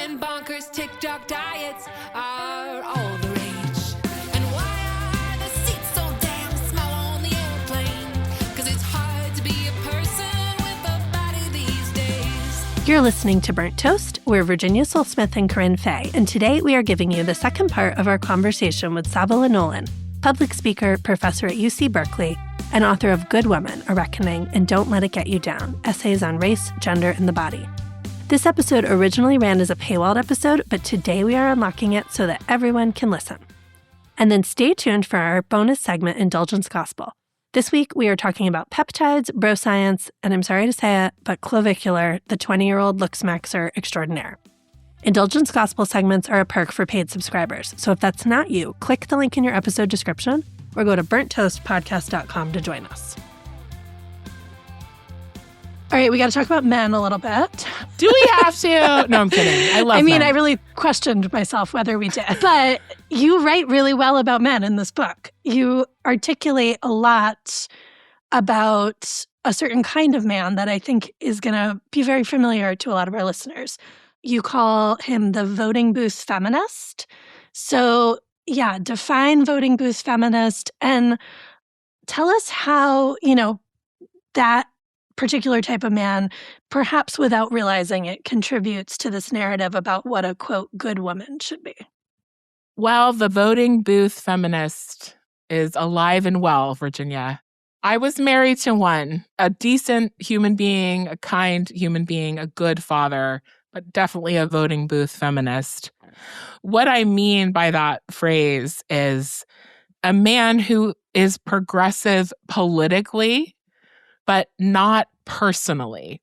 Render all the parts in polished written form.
going bonkers, TikTok diets are all the rage. And why are the seats so damn small on the airplane? Because it's hard to be a person with a body these days. You're listening to Burnt Toast. We're Virginia Solsmith and Corinne Fay, and today we are giving you the second part of our conversation with Savala Nolan, public speaker, professor at UC Berkeley, and author of Good Woman, A Reckoning, and Don't Let It Get You Down, essays on race, gender, and the body. This episode originally ran as a paywalled episode, but today we are unlocking it so that everyone can listen. And then stay tuned for our bonus segment, Indulgence Gospel. This week, we are talking about peptides, bro science, and I'm sorry to say it, but clavicular, the 20-year-old looks maxer extraordinaire. Indulgence Gospel segments are a perk for paid subscribers, so if that's not you, click the link in your episode description or go to burnttoastpodcast.com to join us. All right, we got to talk about men a little bit. Do we have to? No, I'm kidding. I love men. I really questioned myself whether we did. But you write really well about men in this book. You articulate a lot about a certain kind of man that I think is going to be very familiar to a lot of our listeners. You call him the voting booth feminist. So, yeah, define voting booth feminist and tell us how, that particular type of man, perhaps without realizing it, contributes to this narrative about what a, quote, good woman should be. Well, the voting booth feminist is alive and well, Virginia. I was married to one, a decent human being, a kind human being, a good father, but definitely a voting booth feminist. What I mean by that phrase is a man who is progressive politically, but not personally.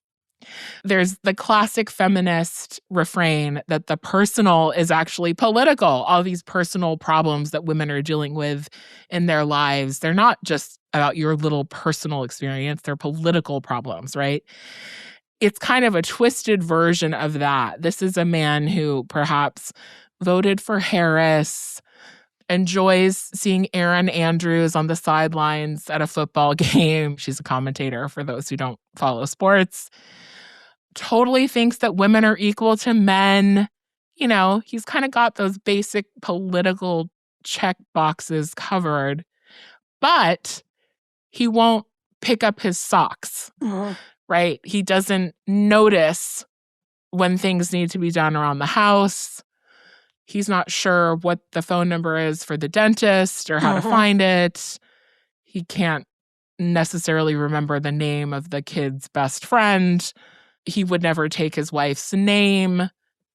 There's the classic feminist refrain that the personal is actually political. All these personal problems that women are dealing with in their lives, they're not just about your little personal experience, they're political problems, right? It's kind of a twisted version of that. This is a man who perhaps voted for Harris, enjoys seeing Erin Andrews on the sidelines at a football game. She's a commentator for those who don't follow sports. Totally thinks that women are equal to men. He's kind of got those basic political check boxes covered, but he won't pick up his socks, right? He doesn't notice when things need to be done around the house. He's not sure what the phone number is for the dentist or how to find it. He can't necessarily remember the name of the kid's best friend. He would never take his wife's name.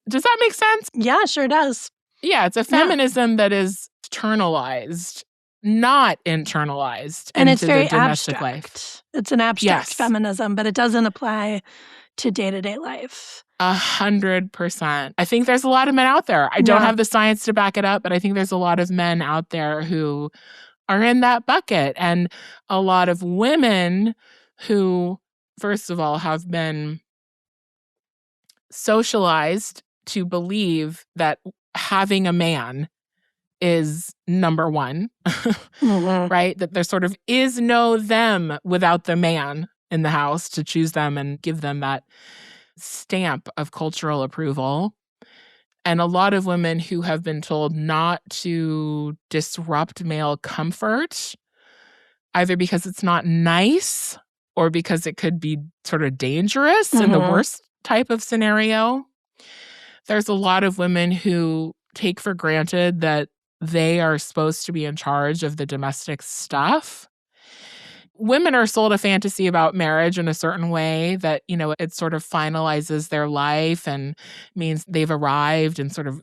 Does that make sense? Yeah, sure does. Yeah, it's a feminism that is externalized, not internalized and into it's very the domestic abstract. life. It's an abstract feminism, but it doesn't apply to day-to-day life. 100%. I think there's a lot of men out there. I don't have the science to back it up, but I think there's a lot of men out there who are in that bucket. And a lot of women who, first of all, have been socialized to believe that having a man is number one, right? That there sort of is no them without the man in the house to choose them and give them that stamp of cultural approval. And a lot of women who have been told not to disrupt male comfort, either because it's not nice or because it could be sort of dangerous in the worst type of scenario. There's a lot of women who take for granted that they are supposed to be in charge of the domestic stuff. Women are sold a fantasy about marriage in a certain way that, it sort of finalizes their life and means they've arrived and sort of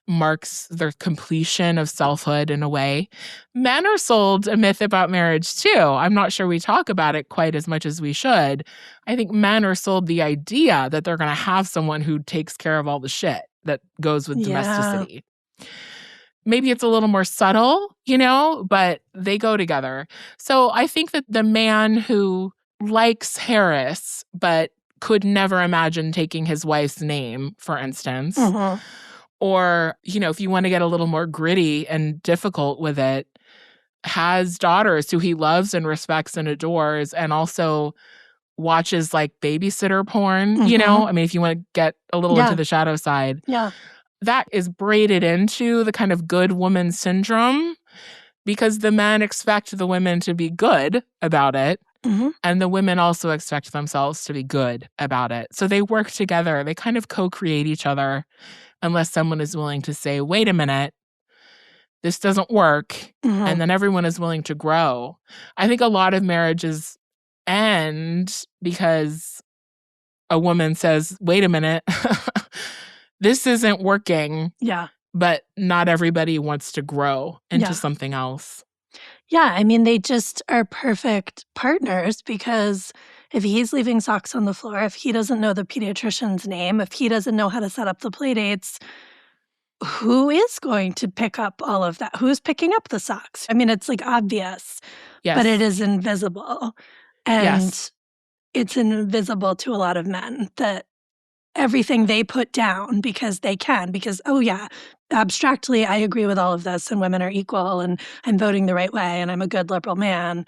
marks their completion of selfhood in a way. Men are sold a myth about marriage too. I'm not sure we talk about it quite as much as we should. I think men are sold the idea that they're going to have someone who takes care of all the shit that goes with domesticity. Maybe it's a little more subtle, but they go together. So I think that the man who likes Harris, but could never imagine taking his wife's name, for instance, or, if you want to get a little more gritty and difficult with it, has daughters who he loves and respects and adores, and also watches like babysitter porn, you know? I mean, if you want to get a little into the shadow side. Yeah. That is braided into the kind of good woman syndrome because the men expect the women to be good about it. And the women also expect themselves to be good about it. So they work together. They kind of co-create each other unless someone is willing to say, wait a minute, this doesn't work. And then everyone is willing to grow. I think a lot of marriages end because a woman says, wait a minute, this isn't working. Yeah. But not everybody wants to grow into something else. Yeah, I mean, they just are perfect partners because if he's leaving socks on the floor, if he doesn't know the pediatrician's name, if he doesn't know how to set up the play dates, who is going to pick up all of that? Who's picking up the socks? I mean, it's like obvious, but it is invisible. And it's invisible to a lot of men that everything they put down because they can, because, oh yeah, abstractly, I agree with all of this and women are equal and I'm voting the right way and I'm a good liberal man.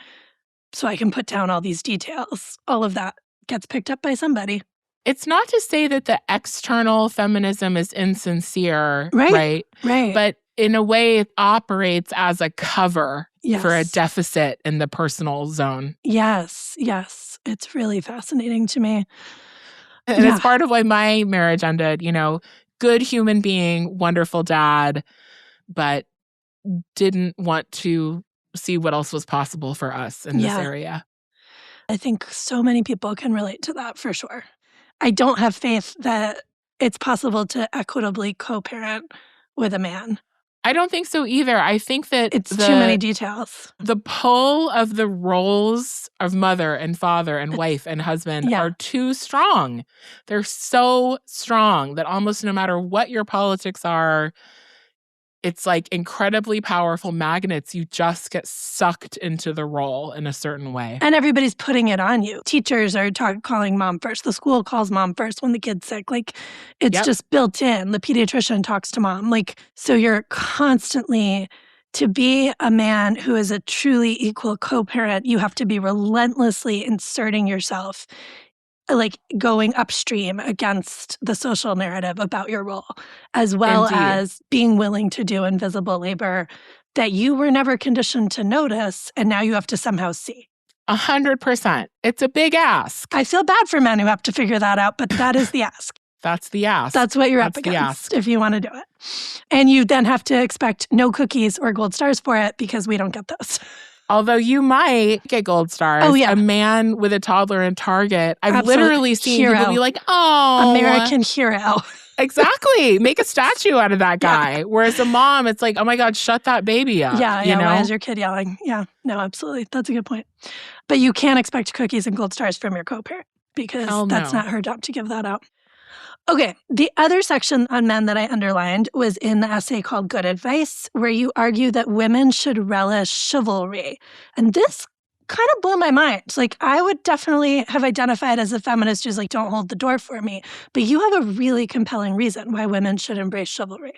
So I can put down all these details. All of that gets picked up by somebody. It's not to say that the external feminism is insincere, right? Right. But in a way, it operates as a cover for a deficit in the personal zone. Yes. It's really fascinating to me. And it's part of why my marriage ended, you know, good human being, wonderful dad, but didn't want to see what else was possible for us in this area. I think so many people can relate to that for sure. I don't have faith that it's possible to equitably co-parent with a man. I don't think so either. I think that it's too many details. The pull of the roles of mother and father and wife and husband are too strong. They're so strong that almost no matter what your politics are, it's like incredibly powerful magnets. You just get sucked into the role in a certain way. And everybody's putting it on you. Teachers are calling mom first. The school calls mom first when the kid's sick. Like, it's just built in. The pediatrician talks to mom. Like, so you're constantly, to be a man who is a truly equal co-parent, you have to be relentlessly inserting yourself, like going upstream against the social narrative about your role, as well as being willing to do invisible labor that you were never conditioned to notice, and now you have to somehow see. 100%. It's a big ask. I feel bad for men who have to figure that out, but that is the ask. That's the ask. That's what you're up against if you want to do it. And you then have to expect no cookies or gold stars for it because we don't get those. Although you might get gold stars. Oh, yeah. A man with a toddler in Target. I've literally seen people be like, oh. American hero. Exactly. Make a statue out of that guy. Whereas a mom, it's like, oh my God, shut that baby up. Yeah. You know? Why is your kid yelling? Yeah. No, absolutely. That's a good point. But you can't expect cookies and gold stars from your co-parent because that's not her job to give that out. Okay, the other section on men that I underlined was in the essay called Good Advice, where you argue that women should relish chivalry. And this kind of blew my mind. Like, I would definitely have identified as a feminist who's like, don't hold the door for me. But you have a really compelling reason why women should embrace chivalry.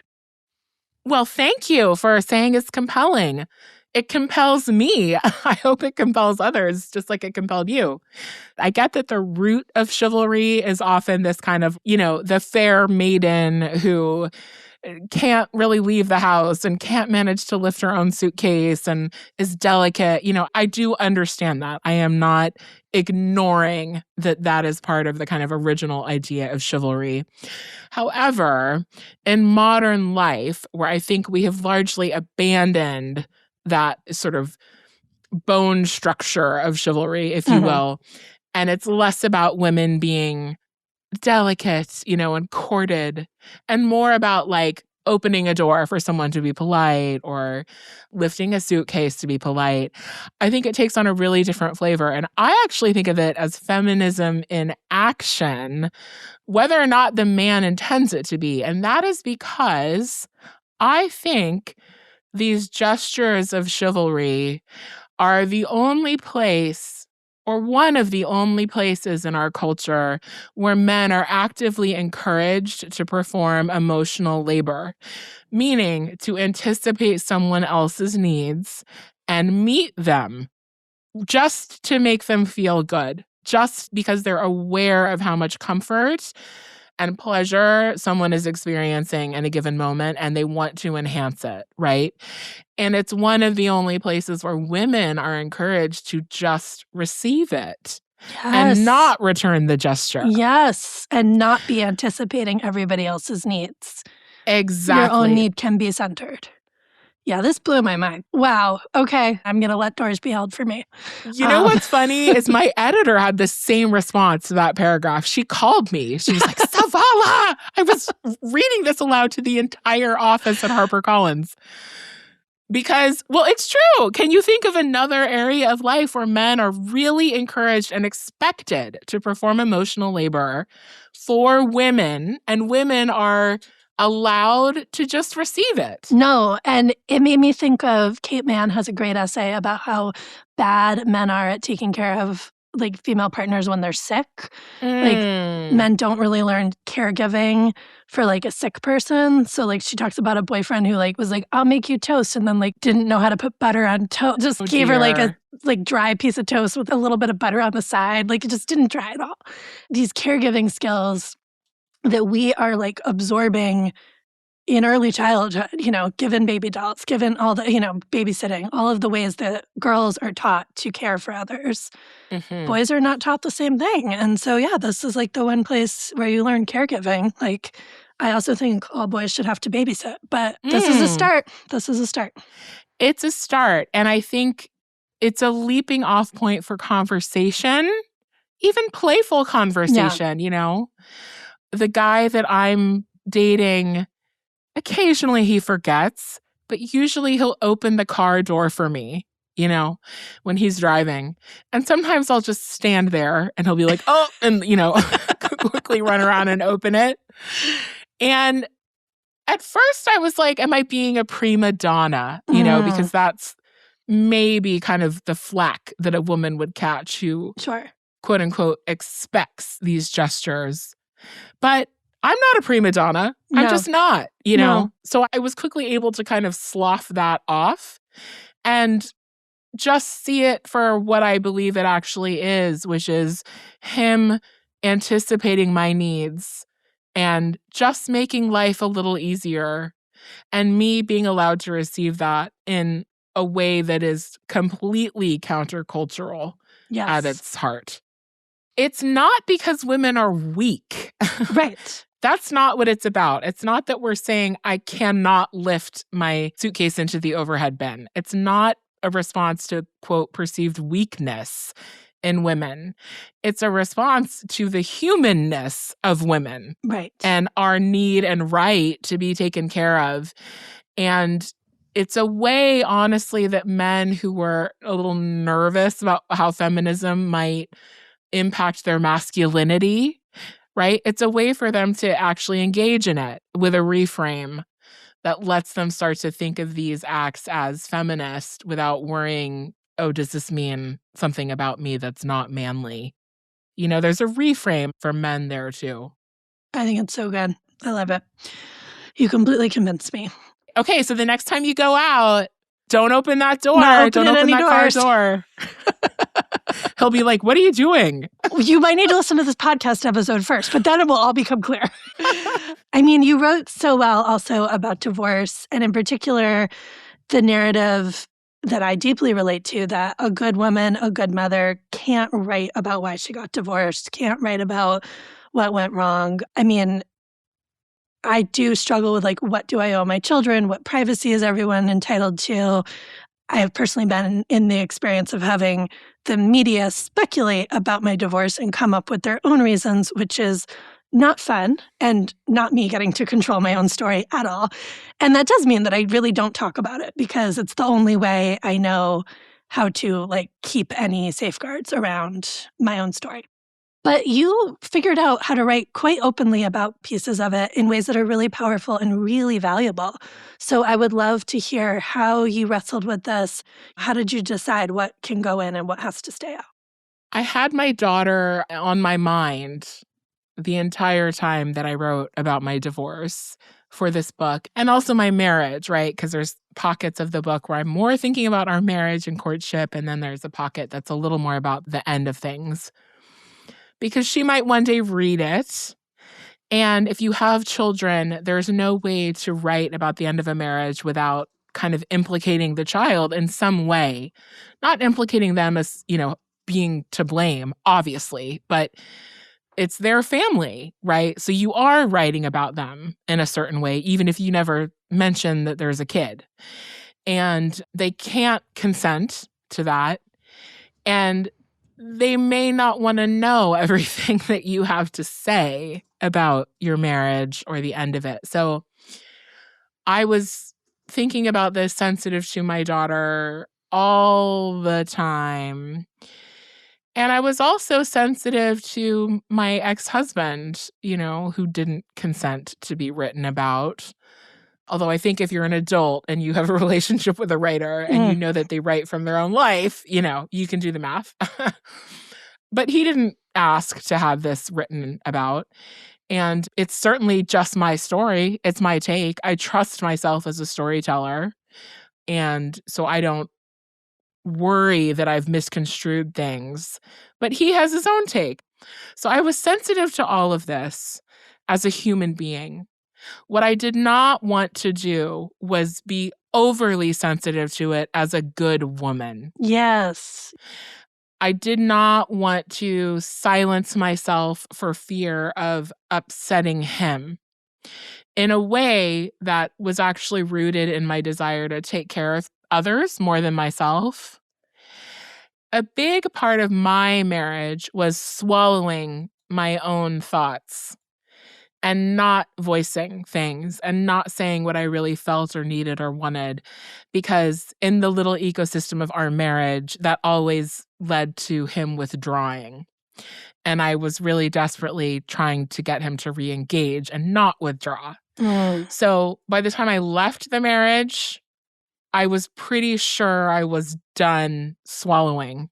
Well, thank you for saying it's compelling. It compels me. I hope it compels others, just like it compelled you. I get that the root of chivalry is often this kind of, you know, the fair maiden who can't really leave the house and can't manage to lift her own suitcase and is delicate. You know, I do understand that. I am not ignoring that that is part of the kind of original idea of chivalry. However, in modern life, where I think we have largely abandoned that sort of bone structure of chivalry, if you will. And it's less about women being delicate, you know, and courted, and more about like opening a door for someone to be polite or lifting a suitcase to be polite. I think it takes on a really different flavor. And I actually think of it as feminism in action, whether or not the man intends it to be. And that is because I think these gestures of chivalry are the only place, or one of the only places in our culture where men are actively encouraged to perform emotional labor, meaning to anticipate someone else's needs and meet them just to make them feel good. just because they're aware of how much comfort and pleasure someone is experiencing in a given moment, and they want to enhance it, right? And it's one of the only places where women are encouraged to just receive it and not return the gesture. Yes, and not be anticipating everybody else's needs. Exactly. Your own need can be centered. Yeah, this blew my mind. Wow. Okay, I'm going to let doors be held for me. You know what's funny is my editor had the same response to that paragraph. She called me. She was like, Savala! I was reading this aloud to the entire office at HarperCollins. Because, well, it's true. Can you think of another area of life where men are really encouraged and expected to perform emotional labor for women, and women are allowed to just receive it? No, and it made me think of Kate Mann has a great essay about how bad men are at taking care of like female partners when they're sick. Like men don't really learn caregiving for like a sick person. So like she talks about a boyfriend who like was like, I'll make you toast, and then like didn't know how to put butter on toast. Just gave her like a like dry piece of toast with a little bit of butter on the side. Like it just didn't dry at all. These caregiving skills that we are like absorbing in early childhood, you know, given baby dolls, given all the, you know, babysitting, all of the ways that girls are taught to care for others. Boys are not taught the same thing. And so, yeah, this is like the one place where you learn caregiving. Like, I also think all boys should have to babysit, but this is a start. This is a start. It's a start. And I think it's a leaping off point for conversation, even playful conversation, you know? The guy that I'm dating, occasionally he forgets, but usually he'll open the car door for me, you know, when he's driving. And sometimes I'll just stand there and he'll be like, oh, and, you know, quickly run around and open it. And at first I was like, am I being a prima donna? You know, because that's maybe kind of the flack that a woman would catch who, quote unquote, expects these gestures. But I'm not a prima donna. I'm just not, you know? So I was quickly able to kind of slough that off and just see it for what I believe it actually is, which is him anticipating my needs and just making life a little easier, and me being allowed to receive that in a way that is completely countercultural at its heart. It's not because women are weak. Right. That's not what it's about. It's not that we're saying I cannot lift my suitcase into the overhead bin. It's not a response to, quote, perceived weakness in women. It's a response to the humanness of women. Right. And our need and right to be taken care of. And it's a way, honestly, that men who were a little nervous about how feminism might impact their masculinity, right? It's a way for them to actually engage in it with a reframe that lets them start to think of these acts as feminist without worrying, oh, does this mean something about me that's not manly? You know, there's a reframe for men there too. I think it's so good. I love it. You completely convinced me. Okay, so the next time you go out, don't open that door. Don't open that car door. He'll be like, what are you doing? You might need to listen to this podcast episode first, but then it will all become clear. I mean, you wrote so well also about divorce, and in particular, the narrative that I deeply relate to, that a good woman, a good mother can't write about why she got divorced, can't write about what went wrong. I mean, I do struggle with like, what do I owe my children? What privacy is everyone entitled to? I have personally been in the experience of having the media speculate about my divorce and come up with their own reasons, which is not fun and not me getting to control my own story at all. And that does mean that I really don't talk about it because it's the only way I know how to like keep any safeguards around my own story. But you figured out how to write quite openly about pieces of it in ways that are really powerful and really valuable. So I would love to hear how you wrestled with this. How did you decide what can go in and what has to stay out? I had my daughter on my mind the entire time that I wrote about my divorce for this book, and also my marriage, right? Because there's pockets of the book where I'm more thinking about our marriage and courtship, and then there's a pocket that's a little more about the end of things. because she might one day read it. And if you have children, there's no way to write about the end of a marriage without kind of implicating the child in some way. Not implicating them as, being to blame, obviously, but it's their family, right? So you are writing about them in a certain way, even if you never mention that there's a kid. And they can't consent to that. And they may not want to know everything that you have to say about your marriage or the end of it. So I was thinking about this, sensitive to my daughter all the time. And I was also sensitive to my ex-husband, who didn't consent to be written about. Although I think if you're an adult and you have a relationship with a writer and you know that they write from their own life, you can do the math. But he didn't ask to have this written about. And it's certainly just my story. It's my take. I trust myself as a storyteller. And so I don't worry that I've misconstrued things. But he has his own take. So I was sensitive to all of this as a human being. What I did not want to do was be overly sensitive to it as a good woman. Yes. I did not want to silence myself for fear of upsetting him in a way that was actually rooted in my desire to take care of others more than myself. A big part of my marriage was swallowing my own thoughts and not voicing things and not saying what I really felt or needed or wanted, because in the little ecosystem of our marriage, that always led to him withdrawing. And I was really desperately trying to get him to re-engage and not withdraw. So by the time I left the marriage, I was pretty sure I was done swallowing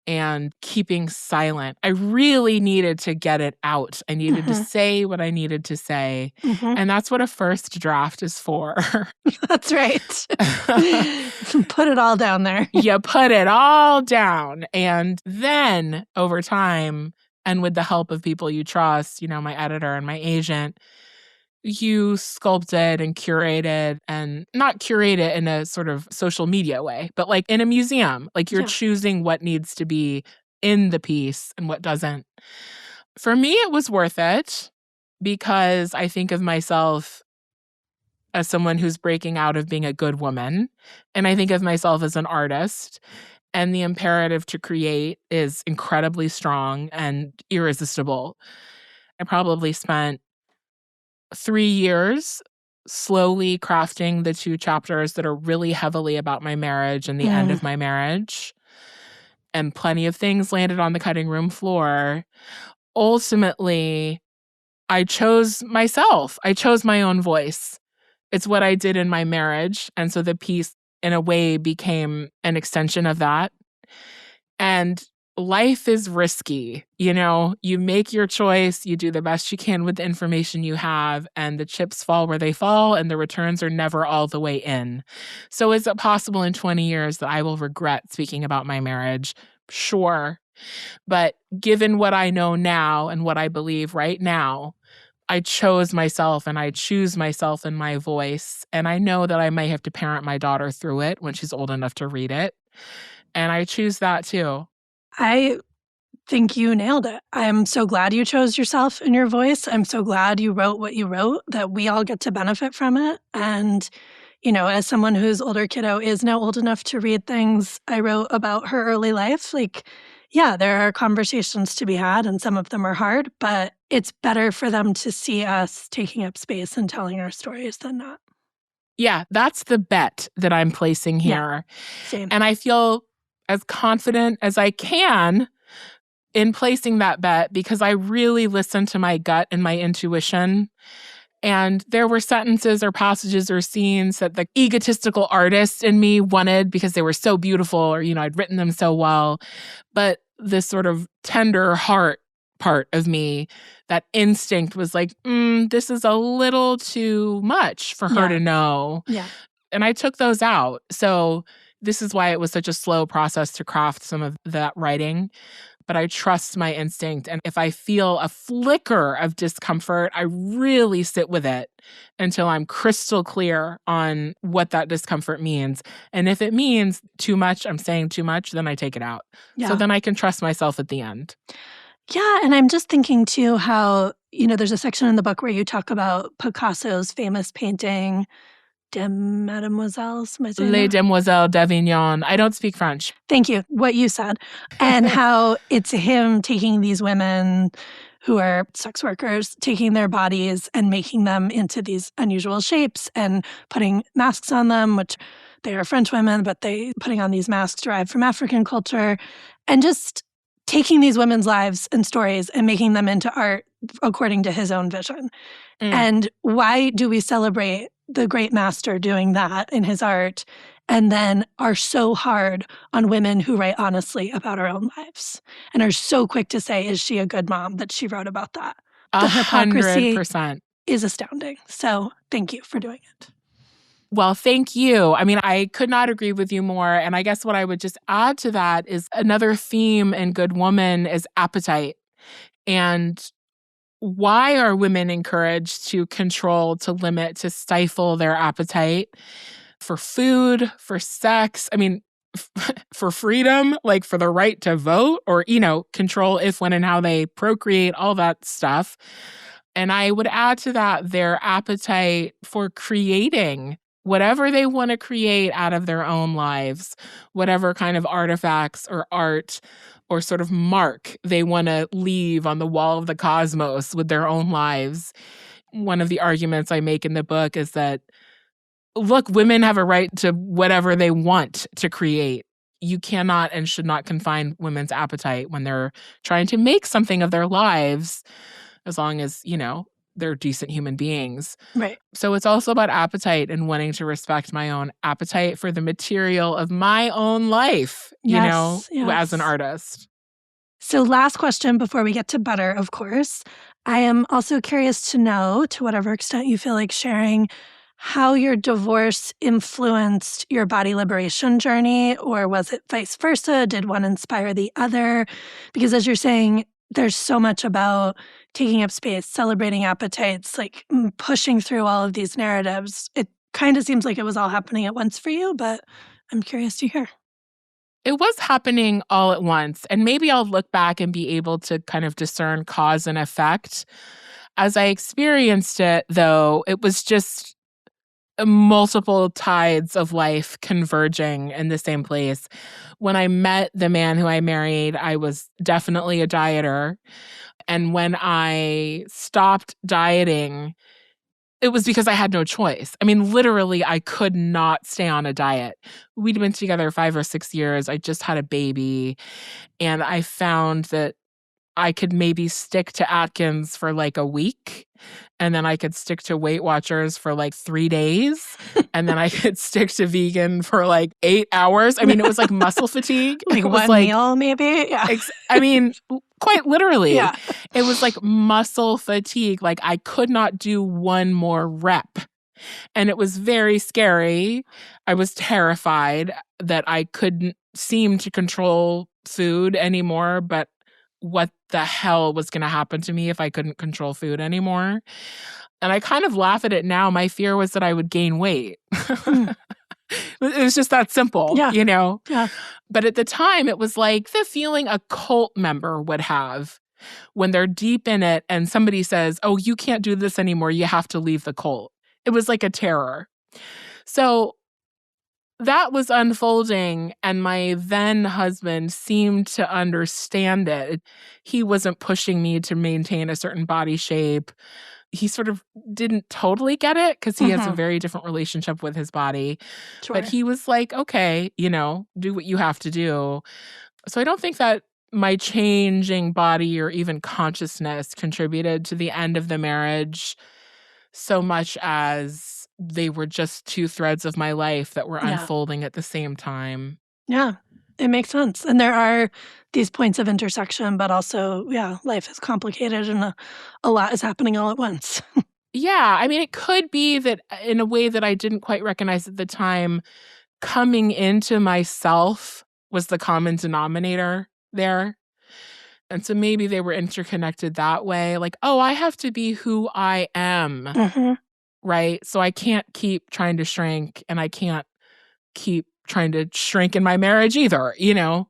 and keeping silent. I really needed to get it out. I needed to say what I needed to say. And that's what a first draft is for. That's right. Put it all down there. You put it all down. And then over time, and with the help of people you trust, my editor and my agent, you sculpted and curated, and not curate it in a sort of social media way, but like in a museum, like you're choosing what needs to be in the piece and what doesn't. For me, it was worth it because I think of myself as someone who's breaking out of being a good woman. And I think of myself as an artist. And the imperative to create is incredibly strong and irresistible. I probably spent 3 years slowly crafting the 2 chapters that are really heavily about my marriage and the end of my marriage. And plenty of things landed on the cutting room floor. Ultimately, I chose myself. I chose my own voice. It's what I did in my marriage. And so the piece, in a way, became an extension of that. And life is risky. You make your choice, you do the best you can with the information you have, and the chips fall where they fall, and the returns are never all the way in. So is it possible in 20 years that I will regret speaking about my marriage? Sure. But given what I know now and what I believe right now, I chose myself and I choose myself in my voice. And I know that I may have to parent my daughter through it when she's old enough to read it. And I choose that too. I think you nailed it. I'm so glad you chose yourself and your voice. I'm so glad you wrote what you wrote, that we all get to benefit from it. And, as someone whose older kiddo is now old enough to read things I wrote about her early life, there are conversations to be had, and some of them are hard, but it's better for them to see us taking up space and telling our stories than not. Yeah, that's the bet that I'm placing here. Yeah, same. And I feel as confident as I can in placing that bet because I really listened to my gut and my intuition. And there were sentences or passages or scenes that the egotistical artist in me wanted because they were so beautiful or, I'd written them so well. But this sort of tender heart part of me, that instinct was like, this is a little too much for her to know. Yeah. And I took those out. So this is why it was such a slow process to craft some of that writing. but I trust my instinct. And if I feel a flicker of discomfort, I really sit with it until I'm crystal clear on what that discomfort means. And if it means too much, I'm saying too much, then I take it out. Yeah. So then I can trust myself at the end. Yeah, and I'm just thinking too how, there's a section in the book where you talk about Picasso's famous painting, Des Mademoiselles. Am I saying Les that? Demoiselles d'Avignon. I don't speak French. Thank you. What you said. And how it's him taking these women who are sex workers, taking their bodies and making them into these unusual shapes and putting masks on them, which they are French women, but they putting on these masks derived from African culture, and just taking these women's lives and stories and making them into art according to his own vision. And why do we celebrate the great master doing that in his art and then are so hard on women who write honestly about our own lives and are so quick to say, is she a good mom that she wrote about that? The hypocrisy 100%. is astounding. So thank you for doing it. Well, thank you. I mean, I could not agree with you more. And I guess what I would just add to that is another theme in Good Woman is appetite. And why are women encouraged to control, to limit, to stifle their appetite for food, for sex? I mean, for freedom, like for the right to vote or, control if, when, and how they procreate, all that stuff. And I would add to that their appetite for creating whatever they want to create out of their own lives, whatever kind of artifacts or art or sort of mark they want to leave on the wall of the cosmos with their own lives. One of the arguments I make in the book is that, look, women have a right to whatever they want to create. You cannot and should not confine women's appetite when they're trying to make something of their lives, as long as, they're decent human beings. Right. So it's also about appetite and wanting to respect my own appetite for the material of my own life, Yes. as an artist. So last question before we get to butter, of course. I am also curious to know, to whatever extent you feel like sharing, how your divorce influenced your body liberation journey, or was it vice versa? Did one inspire the other? Because as you're saying, there's so much about taking up space, celebrating appetites, like pushing through all of these narratives. It kind of seems like it was all happening at once for you, but I'm curious to hear. It was happening all at once. And maybe I'll look back and be able to kind of discern cause and effect. As I experienced it, though, it was just multiple tides of life converging in the same place. When I met the man who I married, I was definitely a dieter. And when I stopped dieting, it was because I had no choice. I mean, literally, I could not stay on a diet. We'd been together 5 or 6 years. I just had a baby. And I found that I could maybe stick to Atkins for like a week. And then I could stick to Weight Watchers for like 3 days. And then I could stick to vegan for like 8 hours. I mean, it was like muscle fatigue. Like it was one meal, maybe? Yeah. I mean, quite literally. Yeah. It was like muscle fatigue. Like I could not do one more rep. And it was very scary. I was terrified that I couldn't seem to control food anymore, but what the hell was going to happen to me if I couldn't control food anymore? And I kind of laugh at it now. My fear was that I would gain weight. It was just that simple, Yeah. But at the time, it was like the feeling a cult member would have when they're deep in it and somebody says, oh, you can't do this anymore. You have to leave the cult. It was like a terror. So that was unfolding, and my then husband seemed to understand it. He wasn't pushing me to maintain a certain body shape. He sort of didn't totally get it because he has a very different relationship with his body. Sure. But he was like, okay, do what you have to do. So I don't think that my changing body or even consciousness contributed to the end of the marriage so much as they were just 2 threads of my life that were unfolding at the same time. Yeah, it makes sense. And there are these points of intersection, but also, life is complicated and a lot is happening all at once. Yeah, I mean, it could be that in a way that I didn't quite recognize at the time, coming into myself was the common denominator there. And so maybe they were interconnected that way. Like, oh, I have to be who I am, Mhm. right? So I can't keep trying to shrink, and I can't keep trying to shrink in my marriage either, you know?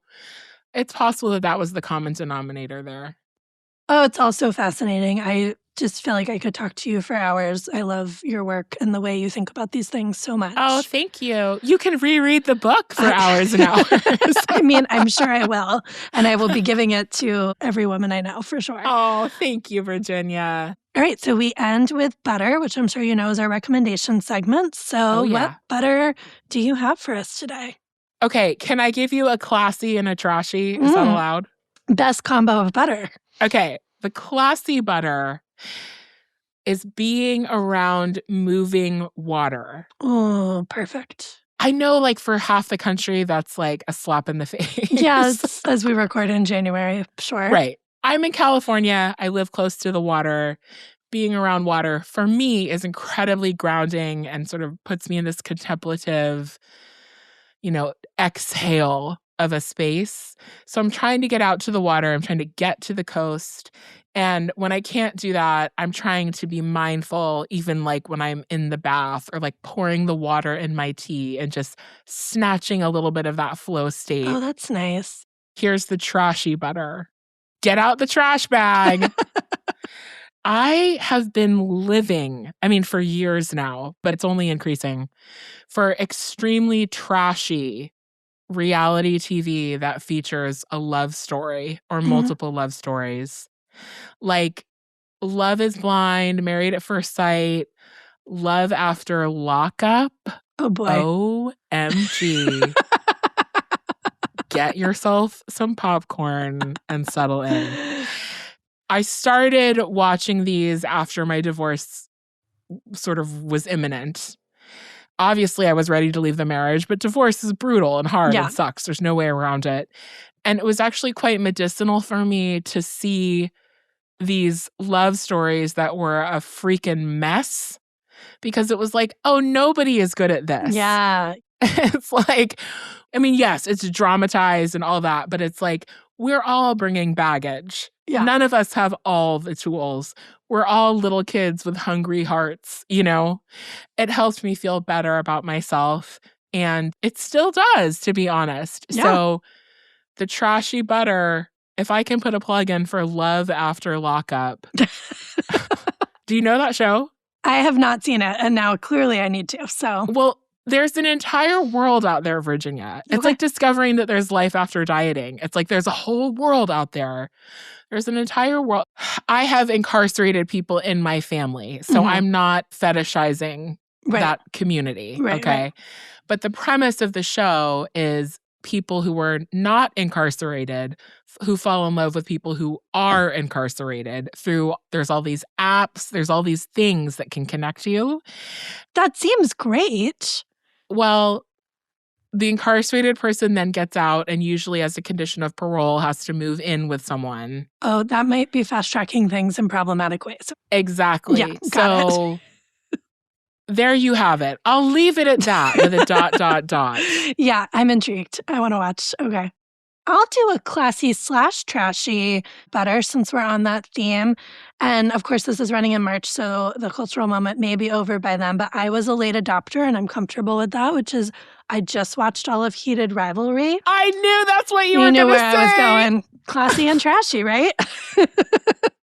It's possible that that was the common denominator there. Oh, it's also fascinating. I just feel like I could talk to you for hours. I love your work and the way you think about these things so much. Oh, thank you. You can reread the book for hours and hours. I mean, I'm sure I will. And I will be giving it to every woman I know for sure. Oh, thank you, Virginia. All right. So we end with butter, which I'm sure you know is our recommendation segment. So Oh, yeah. what butter do you have for us today? Okay, can I give you a classy and a trashy? Is that allowed? Best combo of butter. Okay, the classy butter is being around moving water. Oh, perfect. I know, like, for half the country, that's like a slap in the face. Yes, as we record in January, sure. Right. I'm in California. I live close to the water. Being around water, for me, is incredibly grounding and sort of puts me in this contemplative, exhale of a space. So I'm trying to get out to the water. I'm trying to get to the coast. And when I can't do that, I'm trying to be mindful, even like when I'm in the bath or like pouring the water in my tea and just snatching a little bit of that flow state. Oh, that's nice. Here's the trashy butter. Get out the trash bag. I have been living, for years now, but it's only increasing, for extremely trashy reality TV that features a love story or multiple love stories. Like Love is Blind, Married at First Sight, Love After Lockup. Oh, boy. OMG. Get yourself some popcorn and settle in. I started watching these after my divorce sort of was imminent. Obviously, I was ready to leave the marriage, but divorce is brutal and hard and sucks. There's no way around it. And it was actually quite medicinal for me to see these love stories that were a freaking mess, because it was like, oh, nobody is good at this. Yeah. It's like, yes, it's dramatized and all that, but it's like, we're all bringing baggage. Yeah. None of us have all the tools. We're all little kids with hungry hearts, It helped me feel better about myself, and it still does, to be honest. Yeah. So the trashy butter, if I can put a plug in for Love After Lockup. Do you know that show? I have not seen it, and now clearly I need to, so. Well, there's an entire world out there, Virginia. It's like discovering that there's life after dieting. It's like there's a whole world out there. There's an entire world. I have incarcerated people in my family, so I'm not fetishizing that community, okay? Right. But the premise of the show is people who were not incarcerated who fall in love with people who are incarcerated there's all these apps, there's all these things that can connect you. That seems great. Well, the incarcerated person then gets out and usually as a condition of parole has to move in with someone. Oh, that might be fast-tracking things in problematic ways. Exactly. Yeah, got it. There you have it. I'll leave it at that with a ... Yeah, I'm intrigued. I want to watch. Okay. I'll do a classy/trashy butter since we're on that theme. And of course, this is running in March, so the cultural moment may be over by then. But I was a late adopter, and I'm comfortable with that, which is I just watched all of Heated Rivalry. I knew that's what you were going to say. You knew where I was going. Classy and trashy, right?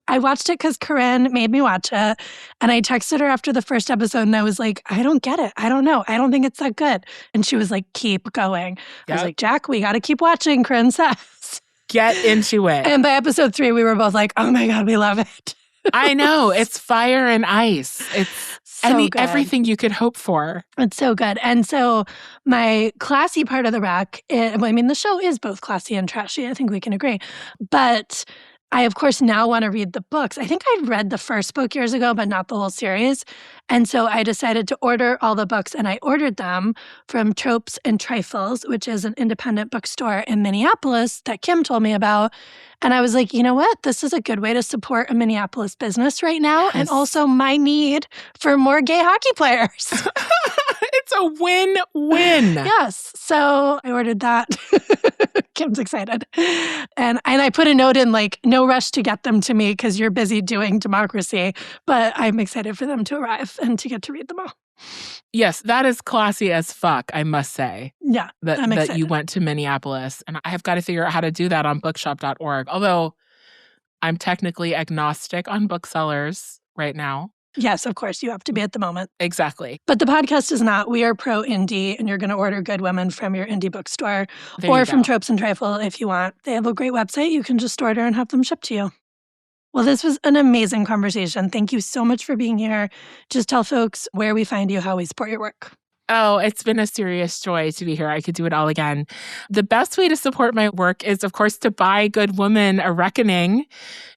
I watched it because Corinne made me watch it, and I texted her after the first episode, and I was like, I don't get it. I don't know. I don't think it's that good. And she was like, keep going. I was like, Jack, we got to keep watching, Corinne says. Get into it. And by episode 3, we were both like, oh my God, we love it. I know. It's fire and ice. It's so good. Everything you could hope for. It's so good. And so my classy part of the rack, the show is both classy and trashy. I think we can agree. But I, of course, now want to read the books. I think I'd read the first book years ago, but not the whole series. And so I decided to order all the books, and I ordered them from Tropes and Trifles, which is an independent bookstore in Minneapolis that Kim told me about. And I was like, you know what? This is a good way to support a Minneapolis business right now, and also my need for more gay hockey players. It's a win-win. Yes. So I ordered that. Kim's excited. And I put a note in like, no rush to get them to me because you're busy doing democracy. But I'm excited for them to arrive and to get to read them all. Yes, that is classy as fuck, I must say. Yeah, I'm excited. That you went to Minneapolis. And I have got to figure out how to do that on bookshop.org. Although I'm technically agnostic on booksellers right now. Yes, of course, you have to be at the moment. Exactly. But the podcast is not. We are pro-indie, and you're going to order Good Women from your indie bookstore or from Tropes and Trifle if you want. They have a great website. You can just order and have them shipped to you. Well, this was an amazing conversation. Thank you so much for being here. Just tell folks where we find you, how we support your work. Oh, it's been a serious joy to be here. I could do it all again. The best way to support my work is, of course, to buy Good Woman: A Reckoning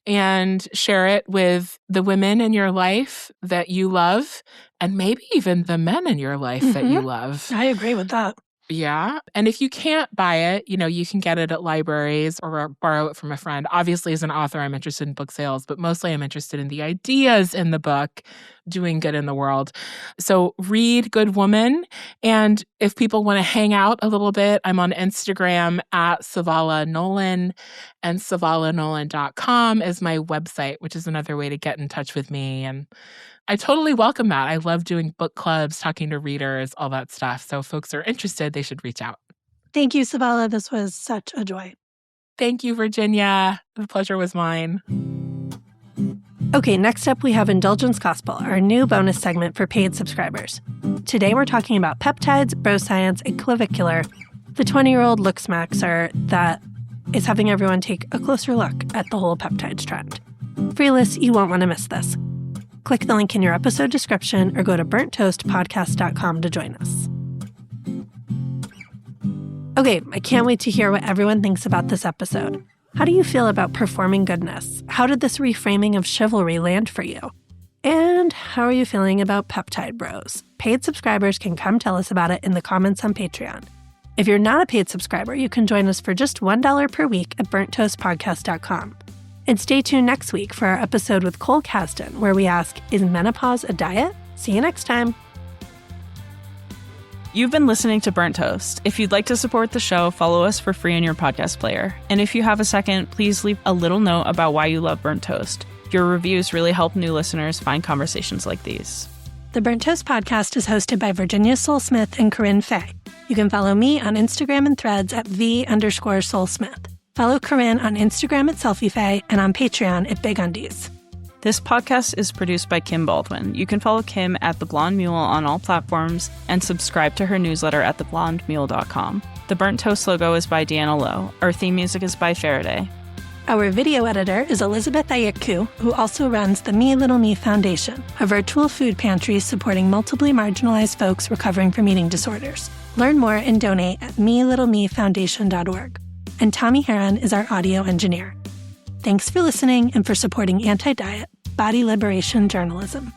and share it with the women in your life that you love, and maybe even the men in your life that you love. I agree with that. Yeah. And if you can't buy it, you can get it at libraries or borrow it from a friend. Obviously, as an author, I'm interested in book sales, but mostly I'm interested in the ideas in the book doing good in the world. So read Good Woman. And if people want to hang out a little bit, I'm on Instagram at Savala Nolan, and savalanolan.com is my website, which is another way to get in touch with me. And I totally welcome that. I love doing book clubs, talking to readers, all that stuff. So if folks are interested, they should reach out. Thank you, Savala. This was such a joy. Thank you, Virginia. The pleasure was mine. Okay, next up we have Indulgence Gospel, our new bonus segment for paid subscribers. Today we're talking about peptides, bro science, and clavicular, the 20-year-old look smaxer that is having everyone take a closer look at the whole peptides trend. Freeless, you won't want to miss this. Click the link in your episode description or go to burnttoastpodcast.com to join us. Okay, I can't wait to hear what everyone thinks about this episode. How do you feel about performing goodness? How did this reframing of chivalry land for you? And how are you feeling about peptide bros? Paid subscribers can come tell us about it in the comments on Patreon. If you're not a paid subscriber, you can join us for just $1 per week at burnttoastpodcast.com. And stay tuned next week for our episode with Cole Caston, where we ask, is menopause a diet? See you next time. You've been listening to Burnt Toast. If you'd like to support the show, follow us for free in your podcast player. And if you have a second, please leave a little note about why you love Burnt Toast. Your reviews really help new listeners find conversations like these. The Burnt Toast podcast is hosted by Virginia Soul-Smith and Corinne Fay. You can follow me on Instagram and Threads at _Soul-Smith. Follow Corinne on Instagram at SelfieFay and on Patreon at Big Undies. This podcast is produced by Kim Baldwin. You can follow Kim at The Blonde Mule on all platforms and subscribe to her newsletter at theblondemule.com. The Burnt Toast logo is by Deanna Lowe. Our theme music is by Faraday. Our video editor is Elizabeth Ayiku, who also runs the Me Little Me Foundation, a virtual food pantry supporting multiply marginalized folks recovering from eating disorders. Learn more and donate at melittlemefoundation.org. And Tommy Heron is our audio engineer. Thanks for listening and for supporting anti-diet, body liberation journalism.